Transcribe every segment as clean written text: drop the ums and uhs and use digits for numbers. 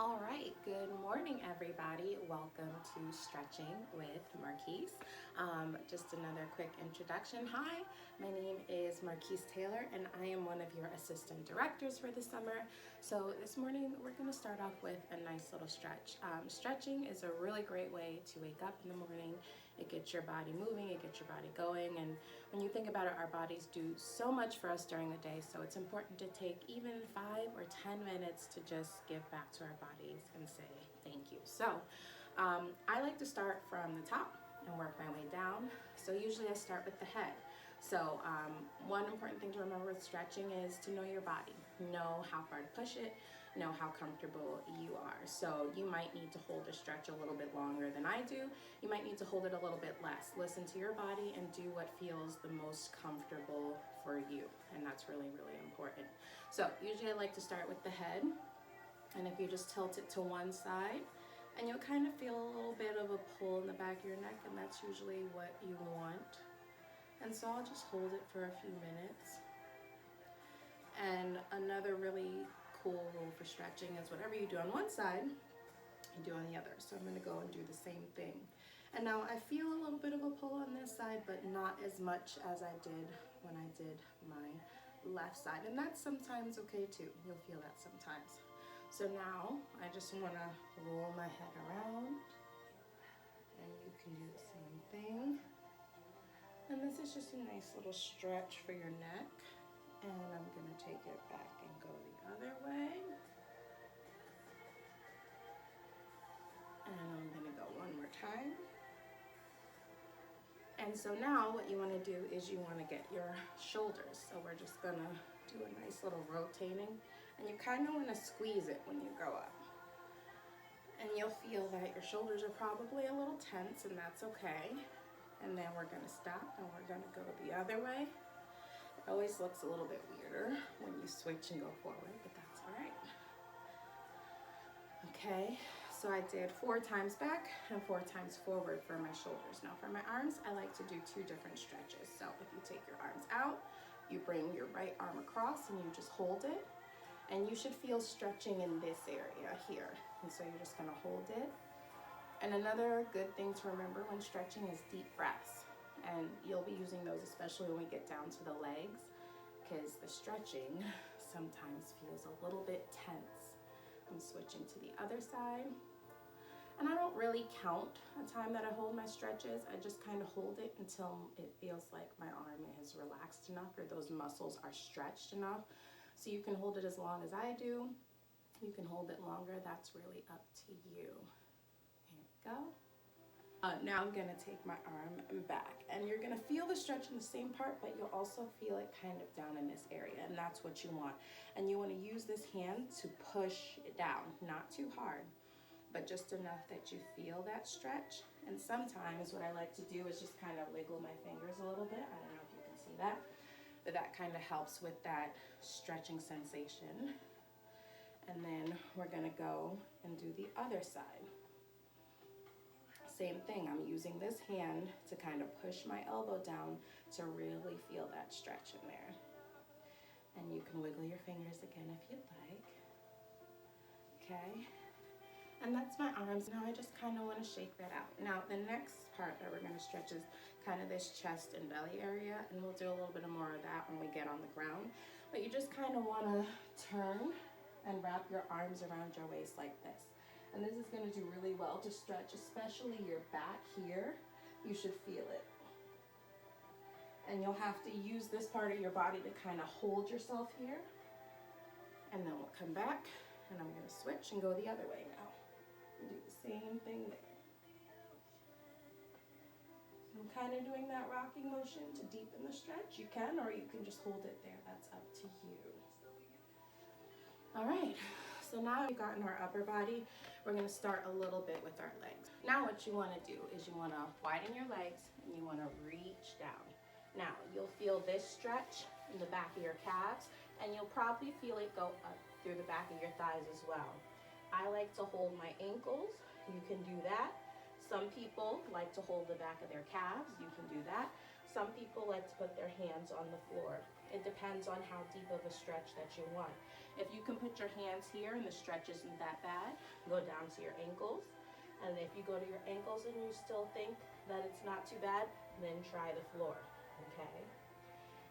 All right, good morning, everybody. Welcome to Stretching with Marquise. Just another quick introduction. Hi, my name is Marquise Taylor, and I am one of your assistant directors for the summer. So this morning, we're going to start off with a nice little stretch. Stretching is a really great way to wake up in the morning. It gets your body moving, it gets your body going, and when you think about it, our bodies do so much for us during the day, so it's important to take even 5 or 10 minutes to just give back to our bodies and say thank you. So I like to start from the top and work my way down. So usually I start with the head. So one important thing to remember with stretching is to know your body, know how far to push it, know how comfortable you are. So you might need to hold a stretch a little bit longer than I do. You might need to hold it a little bit less. Listen to your body and do what feels the most comfortable for you. And that's really, really important. So usually I like to start with the head. And if you just tilt it to one side, and you'll kind of feel a little bit of a pull in the back of your neck, and that's usually what you want. And so I'll just hold it for a few minutes. And another really cool rule for stretching is whatever you do on one side, you do on the other. So I'm going to go and do the same thing. And now I feel a little bit of a pull on this side, but not as much as I did when I did my left side. And that's sometimes okay too. You'll feel that sometimes. So now I just want to roll my head around, and you can do the same thing. And this is just a nice little stretch for your neck. And I'm going to take it back and go the other way. And I'm going to go one more time. And so now what you want to do is you want to get your shoulders. So we're just going to do a nice little rotating. And you kind of want to squeeze it when you go up. And you'll feel that your shoulders are probably a little tense, and that's okay. And then we're going to stop and we're going to go the other way. It always looks a little bit weirder when you switch and go forward, but that's all right. Okay, so I did 4 times back and 4 times forward for my shoulders. Now for my arms, I like to do 2 different stretches. So if you take your arms out, you bring your right arm across and you just hold it. And you should feel stretching in this area here. And so you're just gonna hold it. And another good thing to remember when stretching is deep breaths. And you'll be using those especially when we get down to the legs, because the stretching sometimes feels a little bit tense. I'm switching to the other side. And I don't really count a time that I hold my stretches. I just kind of hold it until it feels like my arm is relaxed enough or those muscles are stretched enough. So you can hold it as long as I do. You can hold it longer. That's really up to you. Here we go. Now I'm going to take my arm back. And you're going to feel the stretch in the same part, but you'll also feel it kind of down in this area. And that's what you want. And you want to use this hand to push it down. Not too hard, but just enough that you feel that stretch. And sometimes what I like to do is just kind of wiggle my fingers a little bit. I don't know if you can see that. But that kind of helps with that stretching sensation. And then we're going to go and do the other side. Same thing, I'm using this hand to kind of push my elbow down to really feel that stretch in there. And you can wiggle your fingers again if you'd like. Okay. And that's my arms. Now I just kind of want to shake that out. Now the next part that we're going to stretch is kind of this chest and belly area, and we'll do a little bit more of that when we get on the ground. But you just kind of want to turn and wrap your arms around your waist like this. And this is going to do really well to stretch, especially your back here. You should feel it. And you'll have to use this part of your body to kind of hold yourself here. And then we'll come back, and I'm going to switch and go the other way now. And do the same thing there. I'm kind of doing that rocking motion to deepen the stretch. You can, or you can just hold it there. That's up to you. All right. So now we've gotten our upper body, we're going to start a little bit with our legs. Now what you want to do is you want to widen your legs and you want to reach down. Now you'll feel this stretch in the back of your calves, and you'll probably feel it go up through the back of your thighs as well. I like to hold my ankles. You can do that. Some people like to hold the back of their calves. You can do that. Some people like to put their hands on the floor. It depends on how deep of a stretch that you want. If you can put your hands here and the stretch isn't that bad, go down to your ankles. And if you go to your ankles and you still think that it's not too bad, then try the floor, okay?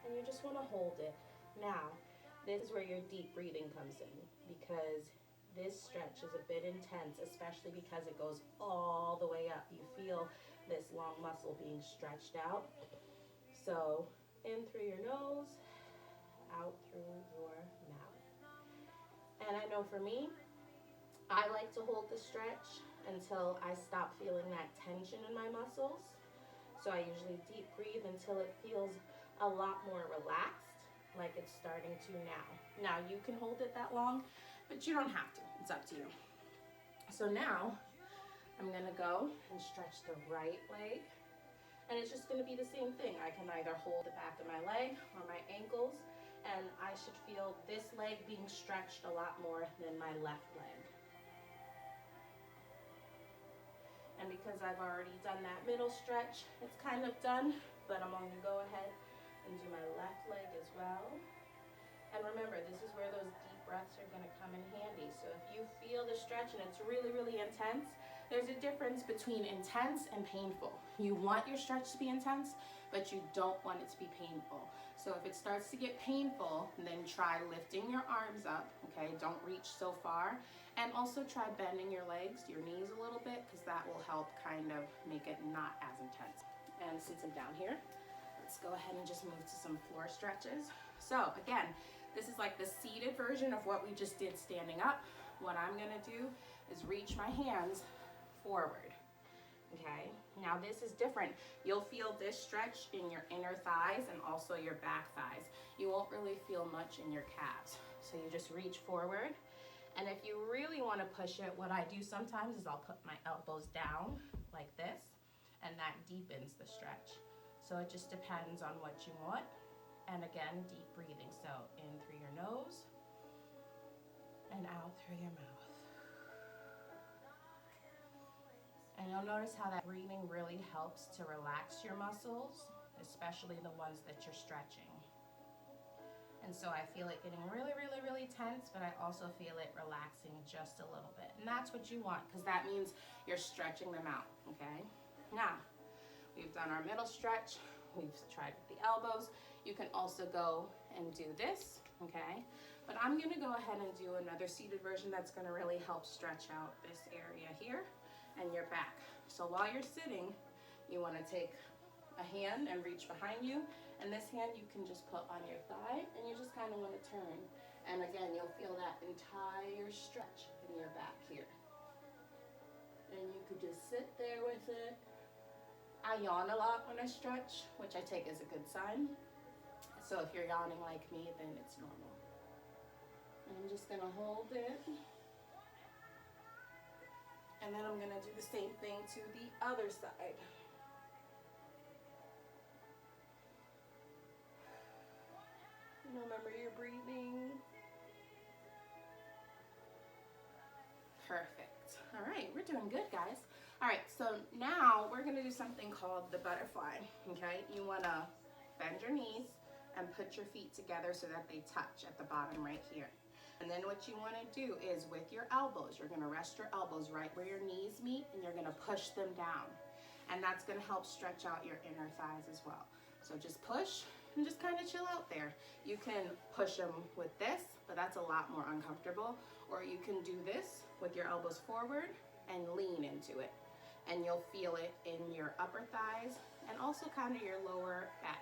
And you just want to hold it. Now, this is where your deep breathing comes in, because this stretch is a bit intense, especially because it goes all the way up. You feel this long muscle being stretched out. So in through your nose, out through your mouth. And I know for me, I like to hold the stretch until I stop feeling that tension in my muscles. So I usually deep breathe until it feels a lot more relaxed, like it's starting to now. Now you can hold it that long, but you don't have to. It's up to you. So now I'm gonna go and stretch the right leg. And it's just gonna be the same thing. I can either hold the back of my leg or my ankles, and I should feel this leg being stretched a lot more than my left leg. And because I've already done that middle stretch, it's kind of done, but I'm going to go ahead and do my left leg as well. And remember, this is where those deep breaths are going to come in handy. So if you feel the stretch and it's really, really intense, there's a difference between intense and painful. You want your stretch to be intense, but you don't want it to be painful. So if it starts to get painful, then try lifting your arms up, okay? Don't reach so far. And also try bending your legs, your knees a little bit, because that will help kind of make it not as intense. And since I'm down here, let's go ahead and just move to some floor stretches. So again, this is like the seated version of what we just did standing up. What I'm gonna do is reach my hands forward, okay? Now this is different. You'll feel this stretch in your inner thighs and also your back thighs. You won't really feel much in your calves. So you just reach forward. And if you really want to push it, what I do sometimes is I'll put my elbows down like this, and that deepens the stretch. So it just depends on what you want. And again, deep breathing. So in through your nose and out through your mouth. And you'll notice how that breathing really helps to relax your muscles, especially the ones that you're stretching. And so I feel it getting really, really, really tense, but I also feel it relaxing just a little bit. And that's what you want, because that means you're stretching them out, okay? Now, we've done our middle stretch. We've tried with the elbows. You can also go and do this, okay? But I'm gonna go ahead and do another seated version that's gonna really help stretch out this area here and your back. So while you're sitting, you wanna take a hand and reach behind you, and this hand you can just put on your thigh, and you just kind of want to turn. And again, you'll feel that entire stretch in your back here. And you could just sit there with it. I yawn a lot when I stretch, which I take as a good sign. So if you're yawning like me, then it's normal. And I'm just gonna hold it. And then I'm gonna do the same thing to the other side. Remember your breathing. Perfect. All right, we're doing good, guys. All right, so now we're gonna do something called the butterfly, okay? You wanna bend your knees and put your feet together so that they touch at the bottom right here. And then what you wanna do is with your elbows, you're gonna rest your elbows right where your knees meet, and you're gonna push them down. And that's gonna help stretch out your inner thighs as well. So just push and just kind of chill out there. You can push them with this, but that's a lot more uncomfortable. Or you can do this with your elbows forward and lean into it. And you'll feel it in your upper thighs and also kind of your lower back.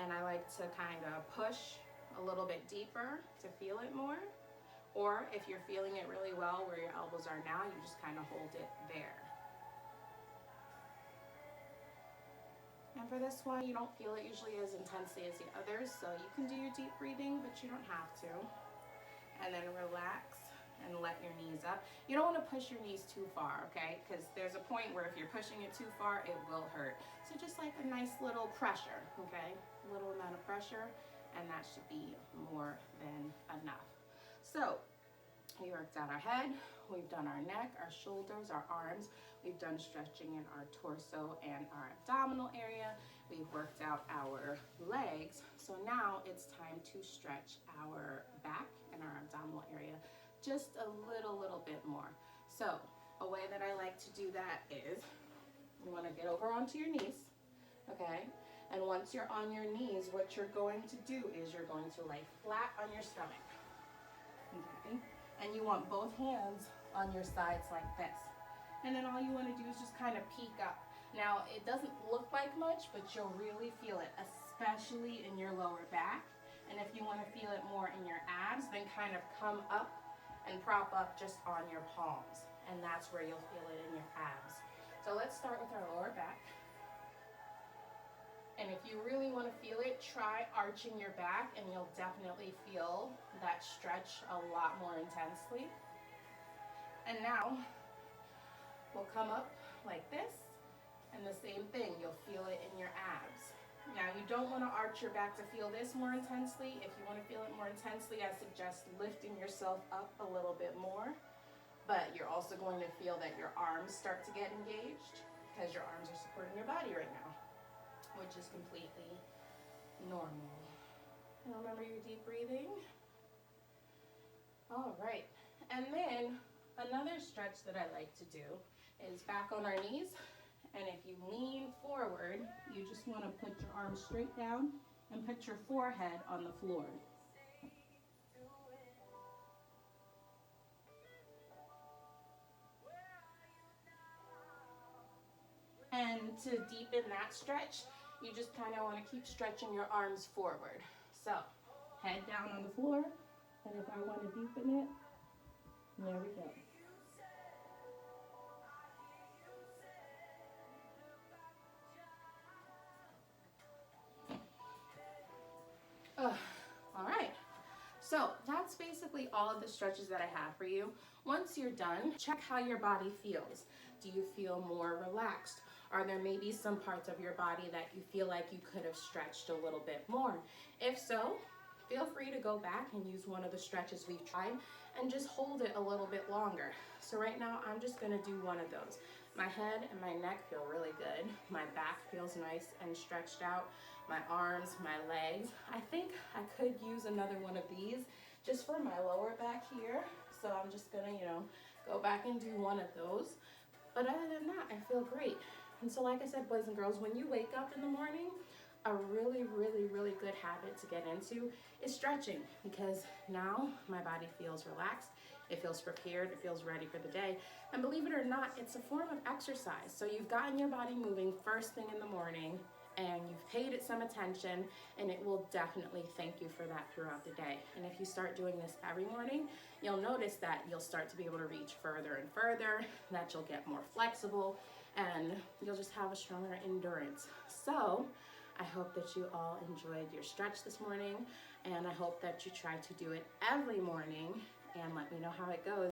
And I like to kind of push a little bit deeper to feel it more. Or if you're feeling it really well where your elbows are now, you just kind of hold it there. And for this one, you don't feel it usually as intensely as the others, so you can do your deep breathing, but you don't have to. And then relax and let your knees up. You don't want to push your knees too far, okay? Because there's a point where if you're pushing it too far, it will hurt. So just like a nice little pressure, okay? A little amount of pressure, and that should be more than enough. So We worked out our head, we've done our neck, our shoulders, our arms, we've done stretching in our torso and our abdominal area, we've worked out our legs. So now it's time to stretch our back and our abdominal area just a little bit more. So a way that I like to do that is you want to get over onto your knees, okay? And once you're on your knees, what you're going to do is you're going to lay flat on your stomach, okay? And you want both hands on your sides like this. And then all you want to do is just kind of peek up. Now, it doesn't look like much, but you'll really feel it, especially in your lower back. And if you want to feel it more in your abs, then kind of come up and prop up just on your palms. And that's where you'll feel it in your abs. So let's start with our lower back. And if you really want to feel it, try arching your back and you'll definitely feel that stretch a lot more intensely. And now we'll come up like this, and the same thing, you'll feel it in your abs. Now you don't want to arch your back to feel this more intensely. If you want to feel it more intensely, I suggest lifting yourself up a little bit more. But you're also going to feel that your arms start to get engaged because your arms are supporting your body right now, which is completely normal. And remember your deep breathing. All right, and then another stretch that I like to do is back on our knees. And if you lean forward, you just want to put your arms straight down and put your forehead on the floor. And to deepen that stretch, you just kind of want to keep stretching your arms forward. So, head down on the floor, and if I want to deepen it, there we go. All right. So that's basically all of the stretches that I have for you. Once you're done, check how your body feels. Do you feel more relaxed? Are there maybe some parts of your body that you feel like you could have stretched a little bit more? If so, feel free to go back and use one of the stretches we've tried and just hold it a little bit longer. So right now, I'm just gonna do one of those. My head and my neck feel really good. My back feels nice and stretched out. My arms, my legs. I think I could use another one of these just for my lower back here. So I'm just gonna, go back and do one of those. But other than that, I feel great. And so like I said, boys and girls, when you wake up in the morning, a really good habit to get into is stretching, because now my body feels relaxed, it feels prepared, it feels ready for the day. And believe it or not, it's a form of exercise. So you've gotten your body moving first thing in the morning, and you've paid it some attention, and it will definitely thank you for that throughout the day. And if you start doing this every morning, you'll notice that you'll start to be able to reach further and further, that you'll get more flexible, and you'll just have a stronger endurance. So I hope that you all enjoyed your stretch this morning, and I hope that you try to do it every morning, and let me know how it goes.